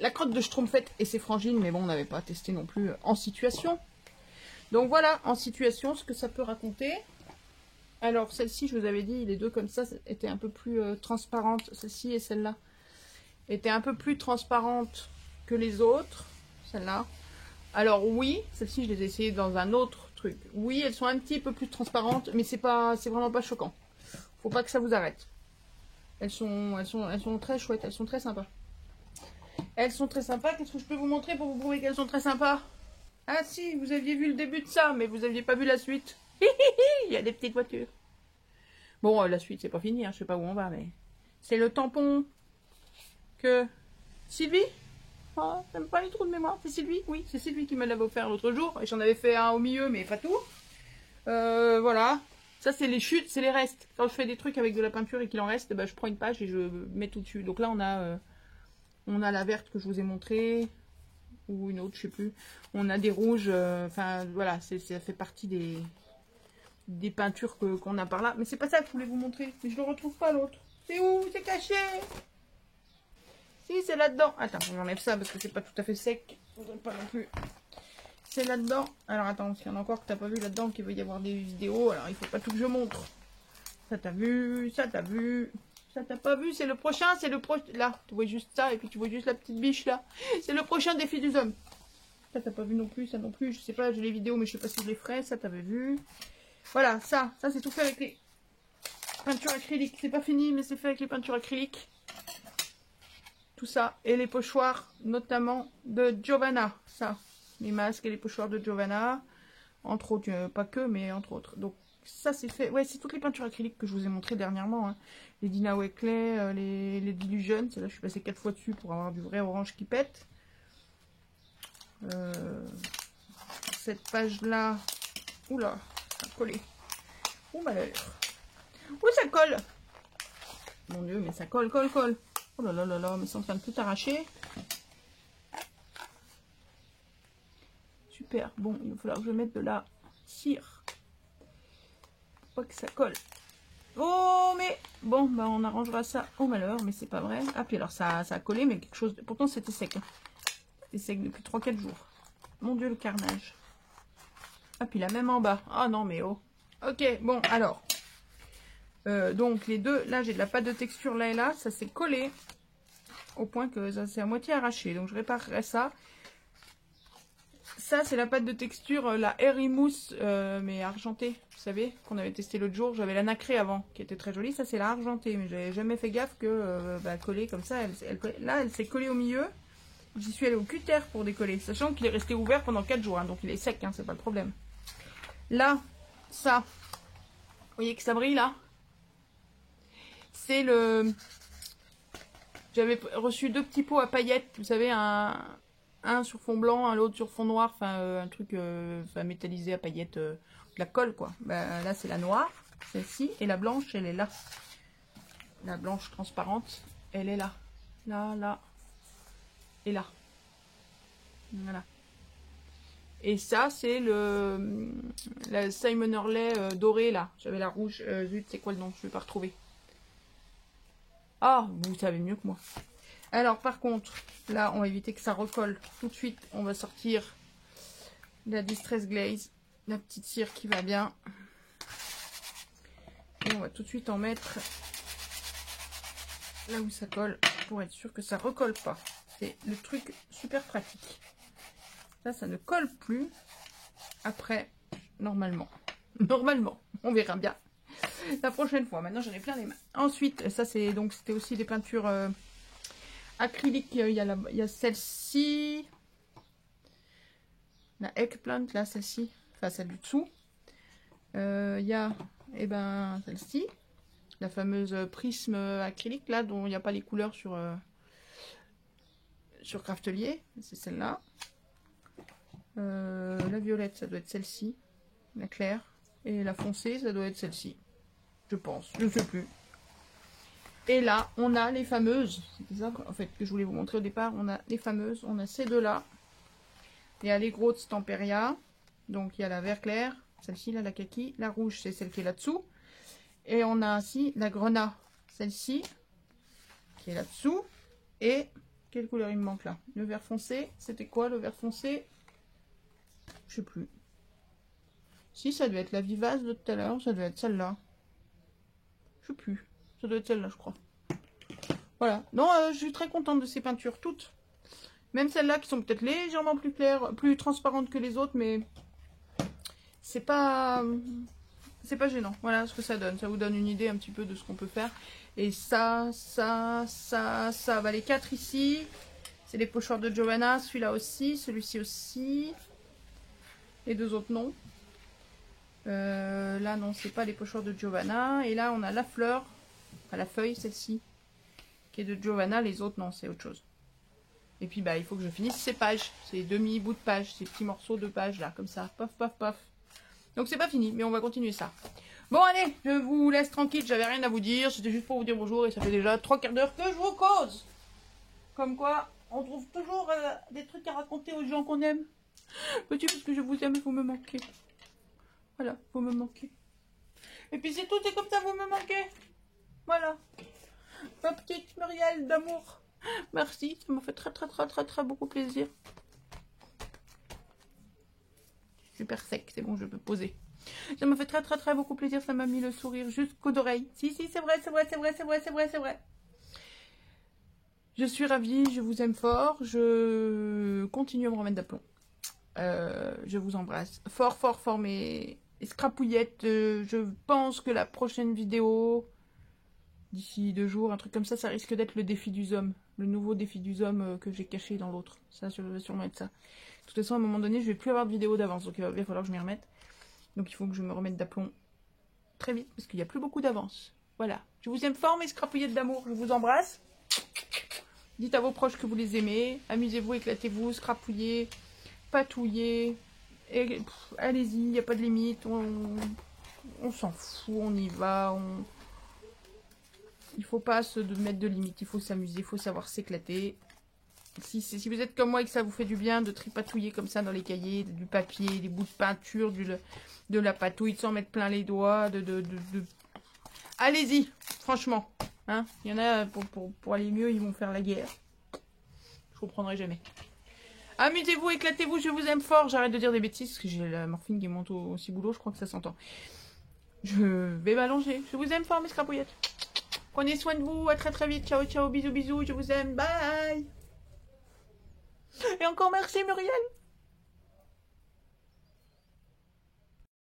crotte de Schtroumpfette et ses frangines, mais bon, on n'avait pas testé non plus en situation. Donc voilà, en situation, ce que ça peut raconter. Alors celle-ci, je vous avais dit, les deux comme ça étaient un peu plus transparentes. Celle-ci et celle-là étaient un peu plus transparentes que les autres. Celle-là. Alors oui, celle-ci, je les ai essayées dans un autre truc. Oui, elles sont un petit peu plus transparentes, mais c'est vraiment pas choquant. Faut pas que ça vous arrête. Elles sont très chouettes, elles sont très sympas. Elles sont très sympas. Qu'est-ce que je peux vous montrer pour vous prouver qu'elles sont très sympas? Ah si, vous aviez vu le début de ça, mais vous aviez pas vu la suite. Il y a des petites voitures. Bon, la suite, c'est pas fini, hein, je sais pas où on va, mais... C'est le tampon que... Sylvie? Oh, t'aimes pas les trous de mémoire? C'est Sylvie? Oui, c'est Sylvie qui me l'avait offert l'autre jour. Et j'en avais fait un au milieu, mais pas tout. Voilà. Ça, c'est les chutes, c'est les restes. Quand je fais des trucs avec de la peinture et qu'il en reste, bah, je prends une page et je mets tout dessus. Donc là, on a la verte que je vous ai montrée. Ou une autre, je sais plus. On a des rouges. Enfin, voilà, ça fait partie des peintures qu'on a par là. Mais c'est pas ça que je voulais vous montrer. Mais je le retrouve pas, l'autre. C'est où? C'est caché. Si, c'est là-dedans. Attends, j'enlève ça parce que c'est pas tout à fait sec. Faudrait pas non plus. C'est là-dedans. Alors attends, s'il y en a encore que t'as pas vu là-dedans, qu'il va y avoir des vidéos, alors il faut pas tout que je montre. Ça t'as vu, ça t'as vu, ça t'as pas vu, c'est le prochain, c'est le prochain. Là, tu vois juste ça et puis tu vois juste la petite biche là. C'est le prochain défi des hommes. Ça t'as pas vu non plus, ça non plus. Je sais pas, j'ai les vidéos, mais je sais pas si je les ferai. Ça t'avais vu. Voilà, ça c'est tout fait avec les peintures acryliques. C'est pas fini, mais c'est fait avec les peintures acryliques. Tout ça. Et les pochoirs, notamment de Giovanna. Ça, les masques et les pochoirs de Giovanna. Entre autres, pas que, mais entre autres. Donc, ça, c'est fait. Ouais, c'est toutes les peintures acryliques que je vous ai montrées dernièrement. Hein. Les Dina Wakley, les Dilution. Là, je suis passée 4 fois dessus pour avoir du vrai orange qui pète. Cette page-là. Oula, ça a collé. Oh, malheur. Ouh, ça colle. Mon Dieu, mais ça colle. Oh là là là là, mais c'est en train de tout arracher. Super. Bon, il va falloir que je mette de la cire. Pour pas que ça colle. Oh, mais... Bon, bah on arrangera ça. Oh malheur, mais c'est pas vrai. Ah, puis alors ça a collé, mais quelque chose... Pourtant, c'était sec. Hein. C'était sec depuis 3-4 jours. Mon Dieu, le carnage. Ah, puis là, même en bas. Ah non, mais oh. Ok, bon, alors... donc les deux, là j'ai de la pâte de texture là et là, ça s'est collé au point que ça s'est à moitié arraché, donc je réparerai ça. Ça c'est la pâte de texture, la Erimousse mais argentée, vous savez, qu'on avait testé l'autre jour. J'avais la nacrée avant, qui était très jolie, ça c'est la argentée, mais j'avais jamais fait gaffe que coller comme ça, là elle s'est collée au milieu. J'y suis allée au cutter pour décoller, sachant qu'il est resté ouvert pendant 4 jours, hein, donc il est sec, hein, c'est pas le problème. Là, ça, vous voyez que ça brille là? C'est le... J'avais reçu 2 petits pots à paillettes, vous savez, un sur fond blanc, l'autre sur fond noir, enfin un truc métallisé à paillettes, de la colle quoi. Bah, là c'est la noire. celle-ci. Et la blanche, elle est là. La blanche transparente, elle est là. Là, là. Et là. Voilà. Et ça, c'est la Simon Hurley dorée, là. J'avais la rouge. Zut, c'est quoi le nom? Je ne vais pas retrouver. Ah, vous savez mieux que moi. Alors, par contre, là, on va éviter que ça recolle. Tout de suite, on va sortir la Distress Glaze. La petite cire qui va bien. Et on va tout de suite en mettre là où ça colle. Pour être sûr que ça recolle pas. C'est le truc super pratique. Là, ça ne colle plus. Après, normalement. Normalement. On verra bien. La prochaine fois. Maintenant, j'en ai plein les mains. Ensuite, ça, c'est donc, c'était aussi des peintures acryliques. Il y a celle-ci. La Eggplant, là, celle-ci. Enfin, celle du dessous. Il y a, eh ben, celle-ci. La fameuse prisme acrylique, là, dont il n'y a pas les couleurs sur Craftelier. C'est celle-là. La violette, ça doit être celle-ci. La claire. Et la foncée, ça doit être celle-ci. Je pense. Je ne sais plus. Et là, on a les fameuses. C'est ça, en fait, que je voulais vous montrer au départ. On a les fameuses. On a ces deux-là. Il y a les grosses Temperia. Donc, il y a la vert clair. Celle-ci, là, la kaki. La rouge, c'est celle qui est là-dessous. Et on a ainsi la grenat. Celle-ci, qui est là-dessous. Et, quelle couleur il me manque là? Le vert foncé. C'était quoi, le vert foncé? Je sais plus. Si, ça devait être la vivace de tout à l'heure. Ça devait être celle-là. Je sais plus. Ça doit être celle-là, je crois. Voilà. Non, je suis très contente de ces peintures toutes. Même celles-là qui sont peut-être légèrement plus claires, plus transparentes que les autres, mais c'est pas gênant. Voilà ce que ça donne. Ça vous donne une idée un petit peu de ce qu'on peut faire. Et ça. Bah, les 4 ici, c'est les pochoirs de Giovanna. Celui-là aussi, celui-ci aussi. Les 2 autres non. Là non, c'est pas les pochoirs de Giovanna. Et là on a la fleur, enfin la feuille, celle-ci, qui est de Giovanna. Les autres non, c'est autre chose. Et puis bah il faut que je finisse ces pages, ces demi-bouts de pages, ces petits morceaux de pages là, comme ça, paf paf paf. Donc c'est pas fini, mais on va continuer ça. Bon allez, je vous laisse tranquille, j'avais rien à vous dire, c'était juste pour vous dire bonjour et ça fait déjà 3 quarts d'heure que je vous cause. Comme quoi, on trouve toujours des trucs à raconter aux gens qu'on aime. Petit, parce que je vous aime, vous me manquez. Voilà, vous me manquez. Et puis c'est tout, c'est comme ça, vous me manquez. Voilà. Ma petite Muriel d'amour. Merci, ça m'a fait très beaucoup plaisir. Super sec, c'est bon, je peux poser. Ça m'a fait très beaucoup plaisir, ça m'a mis le sourire jusqu'aux oreilles. Si, c'est vrai. Je suis ravie, je vous aime fort, je continue à me remettre d'aplomb. Je vous embrasse fort mes scrapouillettes. Je pense que la prochaine vidéo, d'ici 2 jours, un truc comme ça risque d'être le défi du zoom. Le nouveau défi du zoom que j'ai caché dans l'autre. Ça, je vais sûrement être ça. De toute façon, à un moment donné, je vais plus avoir de vidéo d'avance. Donc il va falloir que je m'y remette. Donc il faut que je me remette d'aplomb très vite. Parce qu'il n'y a plus beaucoup d'avance. Voilà. Je vous aime fort mes scrapouillettes d'amour. Je vous embrasse. Dites à vos proches que vous les aimez. Amusez-vous, éclatez-vous, scrapouillez, patouillez. Allez-y, il n'y a pas de limite. On s'en fout, on y va. Il faut pas se mettre de limite. Il faut s'amuser, il faut savoir s'éclater. Si vous êtes comme moi et que ça vous fait du bien de tripatouiller comme ça dans les cahiers, du papier, des bouts de peinture, de la patouille, de s'en mettre plein les doigts, Allez-y, franchement. Hein, il y en a, pour aller mieux, ils vont faire la guerre. Je comprendrai jamais. Amusez-vous, éclatez-vous, je vous aime fort. J'arrête de dire des bêtises, parce que j'ai la morphine qui monte au ciboulot, je crois que ça s'entend. Je vais m'allonger. Je vous aime fort, mes scrapouillettes. Prenez soin de vous, à très vite. Ciao, bisous, je vous aime, bye. Et encore merci Muriel.